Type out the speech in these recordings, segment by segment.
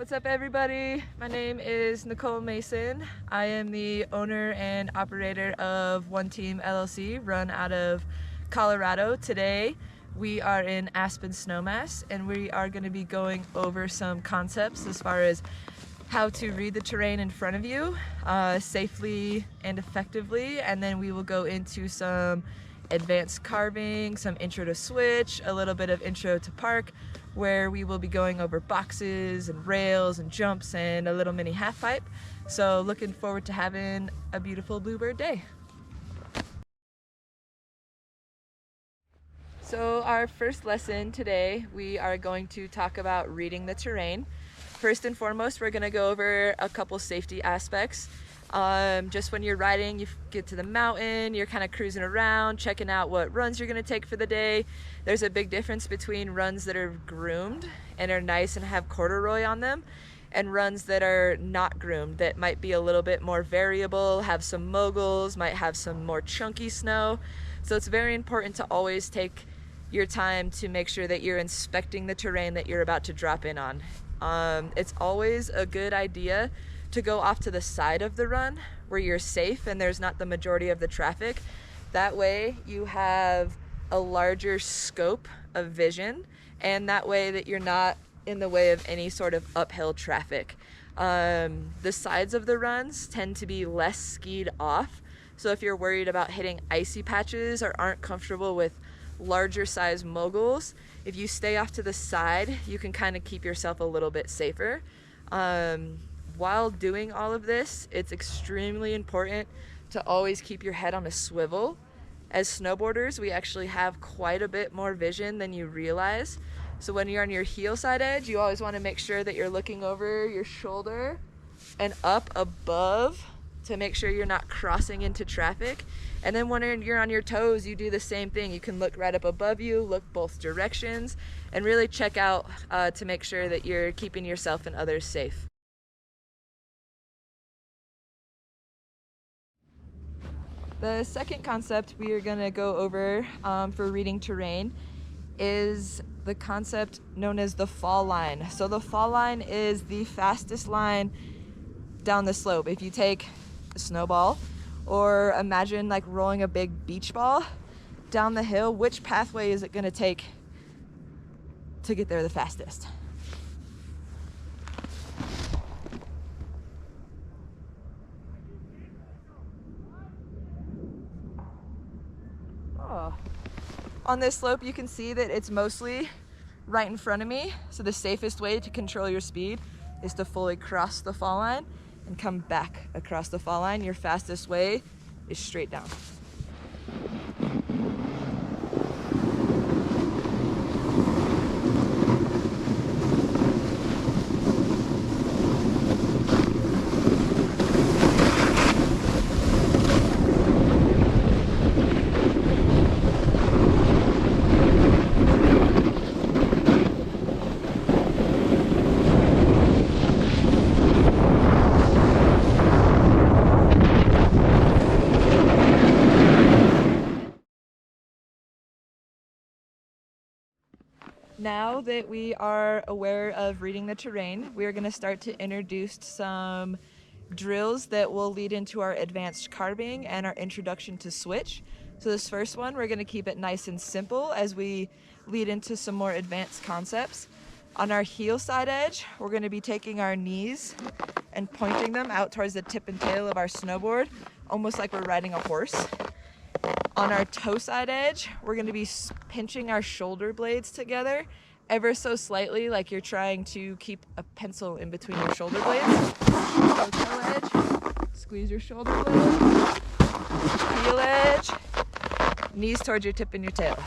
What's up, everybody? My name is Nichole Mason. I am the owner and operator of Team LLC, run out of Colorado. Today we are in Aspen Snowmass, and we are going to be going over some concepts as far as how to read the terrain in front of you safely and effectively, and then we will go into some advanced carving, some intro to switch, a little bit of intro to park, where we will be going over boxes and rails and jumps and a little mini half pipe. So looking forward to having a beautiful bluebird day. So our first lesson today, we are going to talk about reading the terrain. First and foremost, we're going to go over a couple safety aspects. Just when you're riding, you get to the mountain, you're kind of cruising around, checking out what runs you're going to take for the day. There's a big difference between runs that are groomed and are nice and have corduroy on them, and runs that are not groomed, that might be a little bit more variable, have some moguls, might have some more chunky snow. So it's very important to always take your time to make sure that you're inspecting the terrain that you're about to drop in on. It's always a good idea to go off to the side of the run where you're safe and there's not the majority of the traffic. That way you have a larger scope of vision, and that way that you're not in the way of any sort of uphill traffic. The sides of the runs tend to be less skied off, so if you're worried about hitting icy patches or aren't comfortable with larger size moguls, if you stay off to the side, you can kind of keep yourself a little bit safer. While doing all of this, it's extremely important to always keep your head on a swivel. As snowboarders, we actually have quite a bit more vision than you realize. So when you're on your heel side edge, you always want to make sure that you're looking over your shoulder and up above to make sure you're not crossing into traffic. And then when you're on your toes, you do the same thing. You can look right up above you, look both directions, and really check out to make sure that you're keeping yourself and others safe. The second concept we are going to go over for reading terrain is the concept known as the fall line. So the fall line is the fastest line down the slope. If you take a snowball, or imagine like rolling a big beach ball down the hill, which pathway is it going to take to get there the fastest? On this slope, you can see that it's mostly right in front of me. So the safest way to control your speed is to fully cross the fall line and come back across the fall line. Your fastest way is straight down. Now that we are aware of reading the terrain, we are going to start to introduce some drills that will lead into our advanced carving and our introduction to switch. So this first one, we're going to keep it nice and simple as we lead into some more advanced concepts. On our heel side edge, we're going to be taking our knees and pointing them out towards the tip and tail of our snowboard, almost like we're riding a horse. On our toe side edge, we're going to be pinching our shoulder blades together ever so slightly, like you're trying to keep a pencil in between your shoulder blades. So toe edge, squeeze your shoulder blade, heel edge, knees towards your tip and your tail.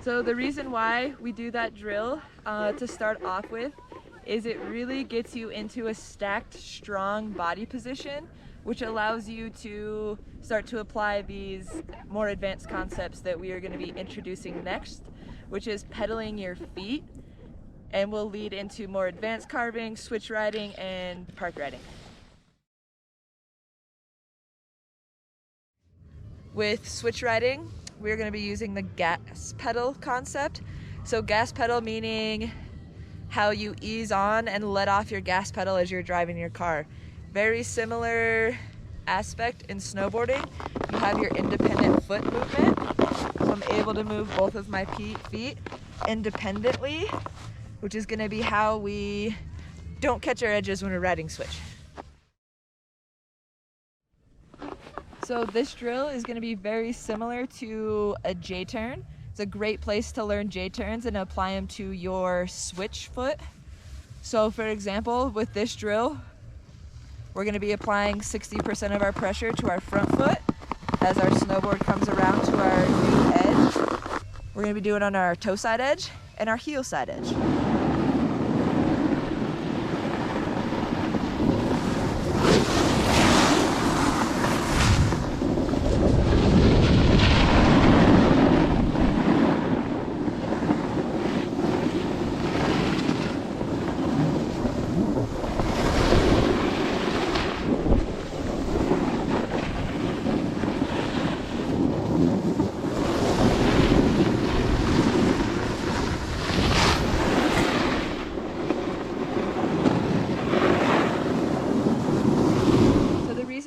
So the reason why we do that drill to start off with is it really gets you into a stacked, strong body position, which allows you to start to apply these more advanced concepts that we are going to be introducing next, which is pedaling your feet, and will lead into more advanced carving, switch riding, and park riding. With switch riding, we're going to be using the gas pedal concept. So gas pedal meaning how you ease on and let off your gas pedal as you're driving your car. Very similar aspect in snowboarding. You have your independent foot movement. So I'm able to move both of my feet independently, which is going to be how we don't catch our edges when we're riding switch. So this drill is going to be very similar to a J-turn. It's a great place to learn J-turns and apply them to your switch foot. So for example, with this drill, we're going to be applying 60% of our pressure to our front foot as our snowboard comes around to our new edge. We're going to be doing it on our toe side edge and our heel side edge.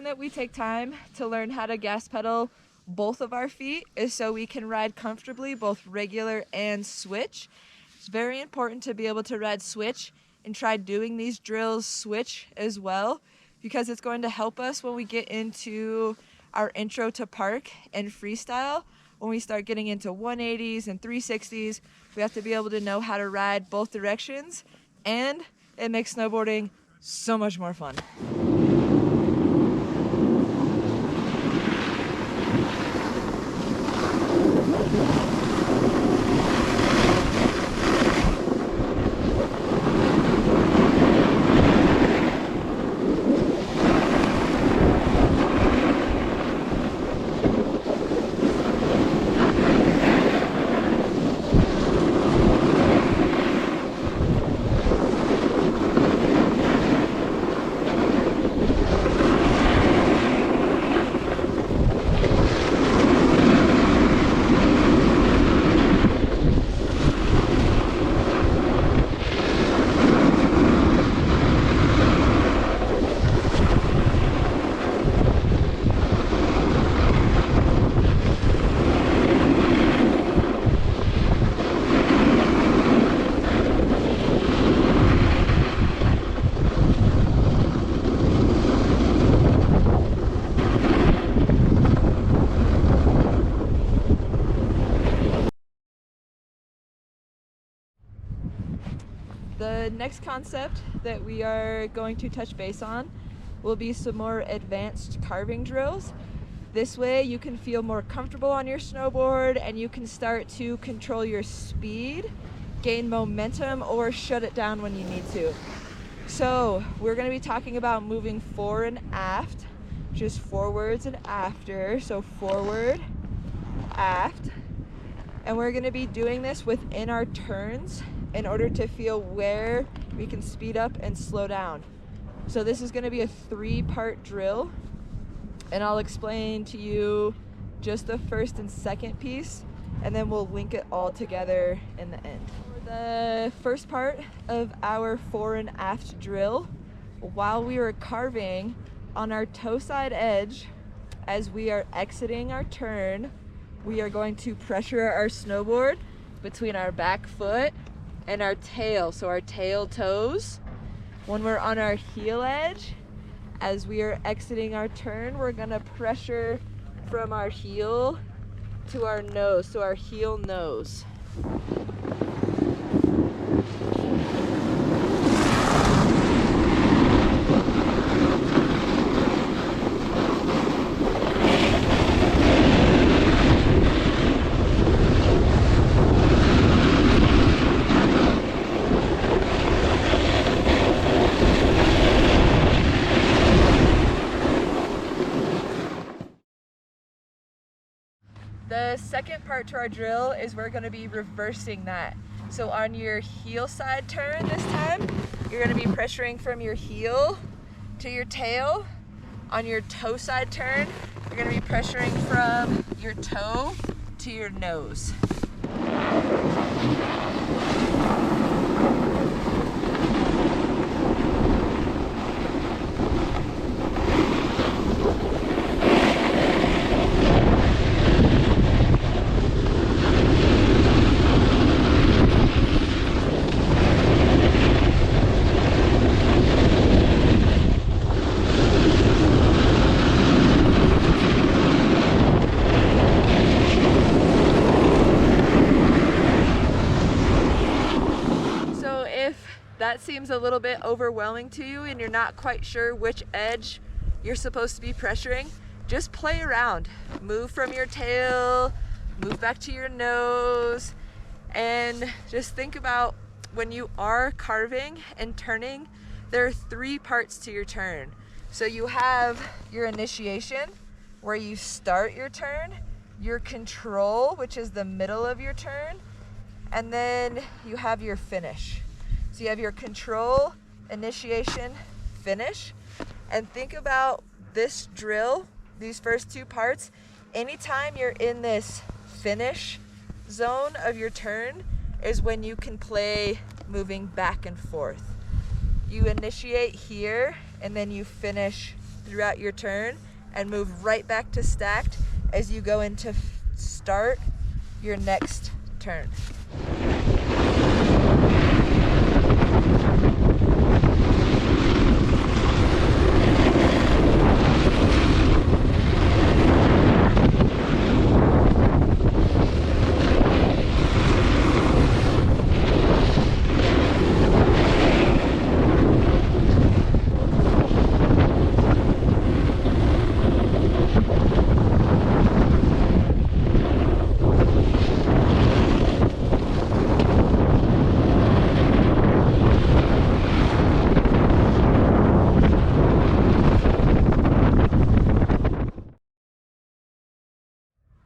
That we take time to learn how to gas pedal both of our feet is so we can ride comfortably both regular and switch. It's very important to be able to ride switch and try doing these drills switch as well, because it's going to help us when we get into our intro to park and freestyle. When we start getting into 180s and 360s, we have to be able to know how to ride both directions, and it makes snowboarding so much more fun. The next concept that we are going to touch base on will be some more advanced carving drills. This way you can feel more comfortable on your snowboard and you can start to control your speed, gain momentum, or shut it down when you need to. So we're going to be talking about moving fore and aft, just forwards and after. So forward, aft. And we're going to be doing this within our turns in order to feel where we can speed up and slow down. So this is going to be a 3-part drill, and I'll explain to you just the first and second piece, and then we'll link it all together in the end. For the first part of our fore and aft drill, while we were carving on our toe side edge, as we are exiting our turn, we are going to pressure our snowboard between our back foot and our tail, so our tail toes. When we're on our heel edge, as we are exiting our turn, we're gonna pressure from our heel to our nose, so our heel nose. second part to our drill is we're going to be reversing that. So on your heel side turn this time, you're going to be pressuring from your heel to your tail. On your toe side turn, you're going to be pressuring from your toe to your nose. That seems a little bit overwhelming to you and you're not quite sure which edge you're supposed to be pressuring, just play around. Move from your tail, move back to your nose, and just think about when you are carving and turning, there are 3 parts to your turn. So you have your initiation, where you start your turn, your control, which is the middle of your turn, and then you have your finish. So you have your control, initiation, finish, and think about this drill, these first 2 parts. Anytime you're in this finish zone of your turn is when you can play moving back and forth. You initiate here and then you finish throughout your turn and move right back to stacked as you go into start your next turn.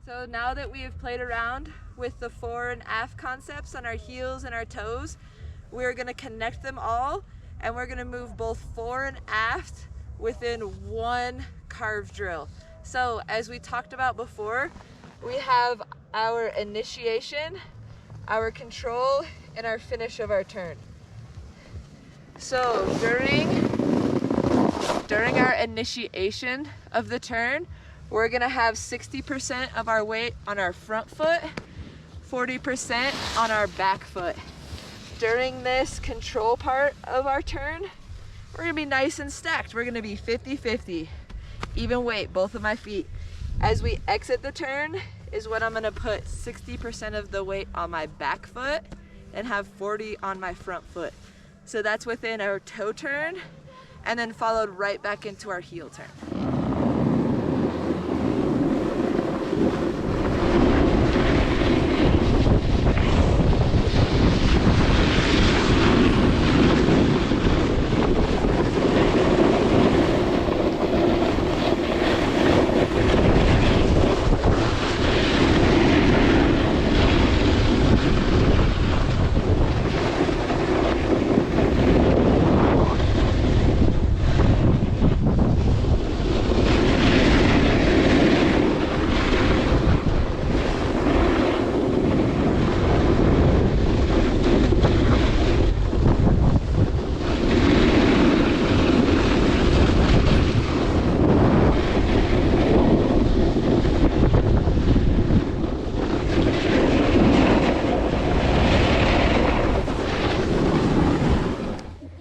So now that we have played around with the fore and aft concepts on our heels and our toes, we're going to connect them all and we're going to move both fore and aft within one carve drill. So as we talked about before, we have our initiation, our control, and our finish of our turn. So during our initiation of the turn, we're gonna have 60% of our weight on our front foot, 40% on our back foot. During this control part of our turn, we're gonna be nice and stacked. We're gonna be 50-50, even weight, both of my feet. As we exit the turn is when I'm gonna put 60% of the weight on my back foot and have 40 on my front foot. So that's within our toe turn and then followed right back into our heel turn.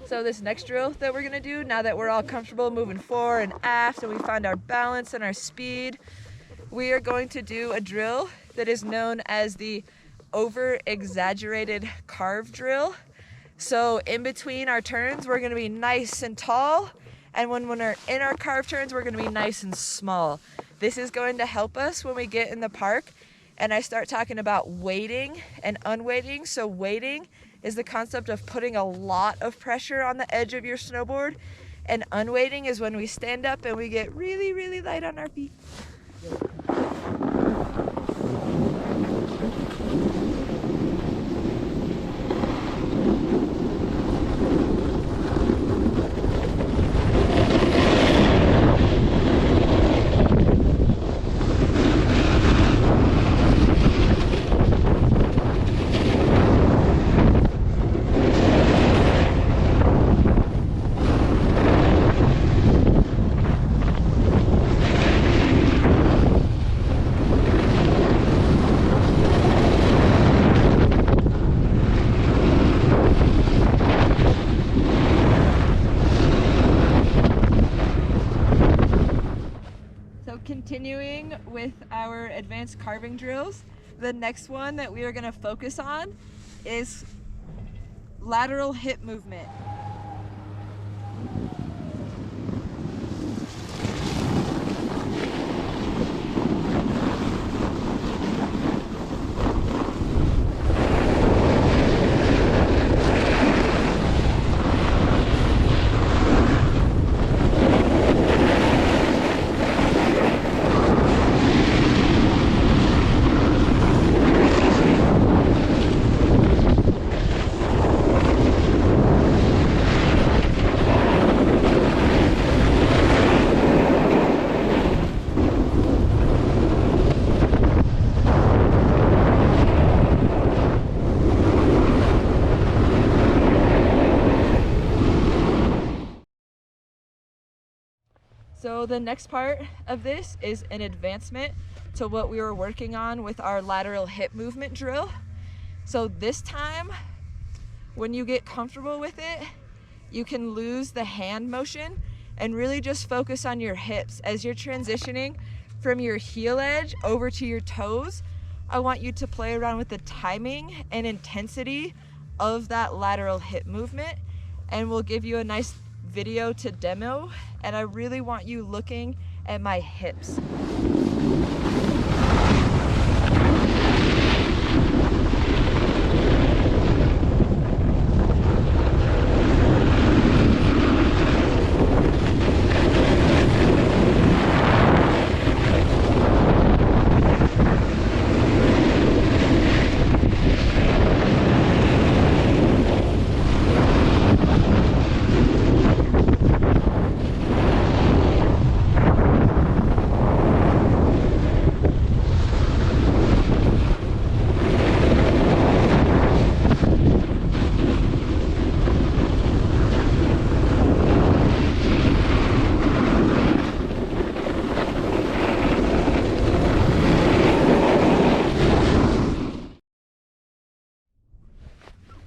So this next drill that we're gonna do, now that we're all comfortable moving fore and aft and we find our balance and our speed, we are going to do a drill that is known as the over-exaggerated carve drill. So in between our turns, we're gonna be nice and tall, and when we're in our carve turns, we're gonna be nice and small. This is going to help us when we get in the park and I start talking about weighting and unweighting. So weighting is the concept of putting a lot of pressure on the edge of your snowboard, and unweighting is when we stand up and we get really, really light on our feet. advanced carving drills. The next one that we are going to focus on is lateral hip movement. So the next part of this is an advancement to what we were working on with our lateral hip movement drill. So this time, when you get comfortable with it, you can lose the hand motion and really just focus on your hips. As you're transitioning from your heel edge over to your toes, I want you to play around with the timing and intensity of that lateral hip movement, and we'll give you a nice video to demo, and I really want you looking at my hips.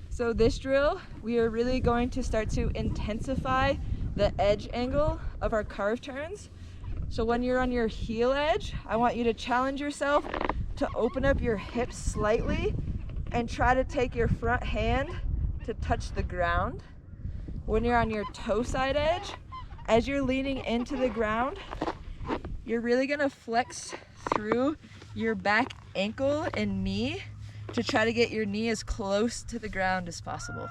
So this drill, we are really going to start to intensify the edge angle of our carve turns. So when you're on your heel edge, I want you to challenge yourself to open up your hips slightly and try to take your front hand to touch the ground. When you're on your toe side edge, as you're leaning into the ground, you're really gonna flex through your back ankle and knee to try to get your knee as close to the ground as possible.